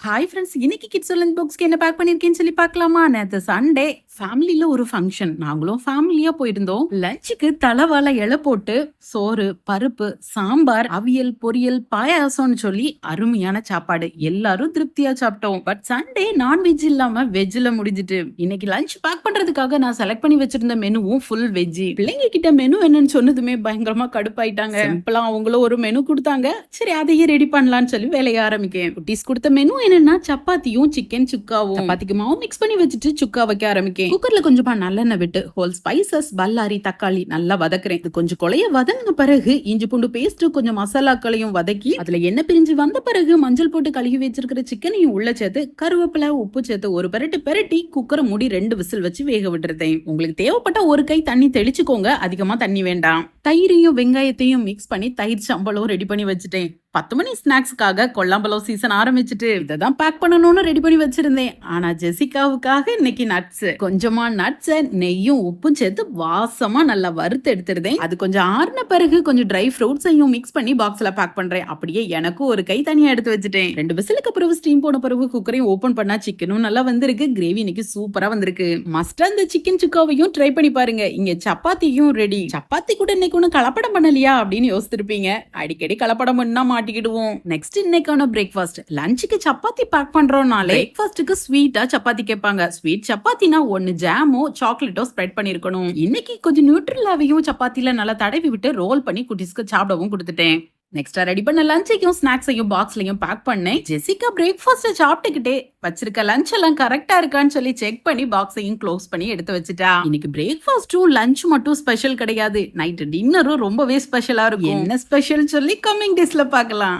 Hi friends, இன்னைக்கு kids lunch பாக்ஸ்க்கு என்ன back பண்ணிருக்கேன்னு சொல்லி பார்க்கலாமா? நேத்து சண்டே ஃபேமிலில ஒரு ஃபங்க்ஷன், நாங்களும் ஃபேமிலியா போயிருந்தோம். லஞ்சுக்கு தலவாழை இலை போட்டு சோறு, பருப்பு, சாம்பார், அவியல், பொரியல், பாயாசம்னு சொல்லி அருமையான சாப்பாடு. எல்லாரும் திருப்தியா சாப்பிட்டோம். பட் சண்டே நான்வெஜ் இல்லாம வெஜ்ல முடிஞ்சிட்டு இன்னைக்கு லஞ்ச் பேக் பண்றதுக்காக நான் செலக்ட் பண்ணி வச்சிருந்த மெனுவும் ஃபுல் வெஜ். பிள்ளைங்க கிட்ட மெனு என்னன்னு சொன்னதுமே பயங்கரமா கடுப்பாயிட்டாங்க. சிம்பிளா அவங்களும் ஒரு மெனு கொடுத்தாங்க. சரி, அதையே ரெடி பண்ணலாம்னு சொல்லி வேலைய ஆரம்பிக்கேன். குட்டீஸ் கொடுத்த மெனு என்னன்னா சப்பாத்தியும் சிக்கன் சுக்காவும். சப்பாத்திக்கு மாவு மிக்ஸ் பண்ணி வச்சுட்டு சுக்கா வைக்க ஆரம்பிக்கேன். குக்கர்ல கொஞ்சமா நல்லெண்ணெய் விட்டு ஹோல் ஸ்பைசஸ், பல்லாரி, தக்காளி நல்லா வதக்குறேன். இது கொஞ்சம் கொலைய வதங்கின பிறகு இஞ்சி பூண்டு பேஸ்ட், கொஞ்சம் மசாலாக்களையும் வதக்கி அதுல எண்ணெய் பிரிஞ்சு வந்த பிறகு மஞ்சள் போட்டு கழுவி வச்சிருக்கிற சிக்கனையும் உள்ள சேர்த்து கருவேப்பிலை, உப்பு சேர்த்து ஒரு பெரட்டி குக்கரை மூடி 2 விசில் வச்சு வேக விட்டுறேன். உங்களுக்கு தேவைப்பட்ட ஒரு கை தண்ணி தெளிச்சுக்கோங்க, அதிகமா தண்ணி வேண்டாம். தயிரையும் வெங்காயத்தையும் மிக்ஸ் பண்ணி தயிர் சம்பளம் ரெடி பண்ணி வச்சுட்டேன். 10 மணி ஸ்நாக்ஸ்க்காக கொல்லாம்பழம் சீசன் ஆரம்பிச்சுட்டு இததான் பேக் பண்ணணும்னு ரெடி பண்ணி வச்சிருந்தேன். ஆனா ஜெசிகாவுக்காக இன்னைக்கு நட்ஸ், கொஞ்சமா நட்ஸ், நெய்யும் உப்பும் சேர்த்து வாசமா நல்லா வறுத்து எடுத்துருந்தேன். அது கொஞ்சம் ஆறுன பிறகு கொஞ்சம் ட்ரை ஃப்ரூட்ஸையும் மிக்ஸ் பண்ணி பாக்ஸ்ல பேக் பண்றேன். அப்படியே எனக்கும் ஒரு கை தனியா எடுத்து வச்சுட்டேன். 2 விசிலுக்கு பிறகு ஸ்டீம் போன பிறகு குக்கரையும் ஓபன் பண்ணா சிக்கனும் நல்லா வந்திருக்கு. கிரேவி இன்னைக்கு சூப்பரா வந்திருக்கு. மஸ்ட் அந்த சிக்கன் சுக்காவையும் ட்ரை பண்ணி பாருங்க. இங்க சப்பாத்தியும் ரெடி. சப்பாத்தி கூட இன்னைக்கு ஒன்னும் கலப்படம் பண்ணலையா அப்படின்னு யோசிச்சிருப்பீங்க. அடிக்கடி கலப்படம் பண்ணா மாட்டிக்கிடுவோம். நெக்ஸ்ட் இன்னைக்கான பிரேக்ஃபாஸ்ட். லஞ்சுக்கு சப்பாத்தி பேக் பண்றோம்னாலே பிரேக்ஃபாஸ்ட்க்கு ஸ்வீட்டா சப்பாத்தி கேட்பாங்க. ஸ்வீட் சப்பாத்தினா ஒன்னு ஜாமோ சாக்லேட்டோ ஸ்ப்ரெட் பண்ணிருக்கணும். இன்னைக்கு கொஞ்சம் நியூட்ரில்லாவையும் சப்பாத்தில நல்லா தடவி விட்டு ரோல் பண்ணி குட்டீஸ்க்கு சாப்பிடவும் கொடுத்துட்டேன். நெக்ஸ்டா ரெடி பண்ண லஞ்சையும் ஸ்நாக்ஸையும் பாக்ஸ்லயும் பேக் பண்ணேன். ஜெசிகா பிரேக்ஃபாஸ்ட் சாப்பிட்டுக்கிட்டே வச்சிருக்க லஞ்ச் எல்லாம் கரெக்டா இருக்கான்னு சொல்லி செக் பண்ணி பாக்ஸையும் க்ளோஸ் பண்ணி எடுத்து வச்சுட்டா. இன்னைக்கு பிரேக்ஃபாஸ்டும் லஞ்ச் மட்டும் ஸ்பெஷல் கிடையாது, நைட் டின்னரும் ரொம்பவே ஸ்பெஷலா இருக்கும். என்ன ஸ்பெஷல் சொல்லி கம்மிங் டேஸ்ல பார்க்கலாம்.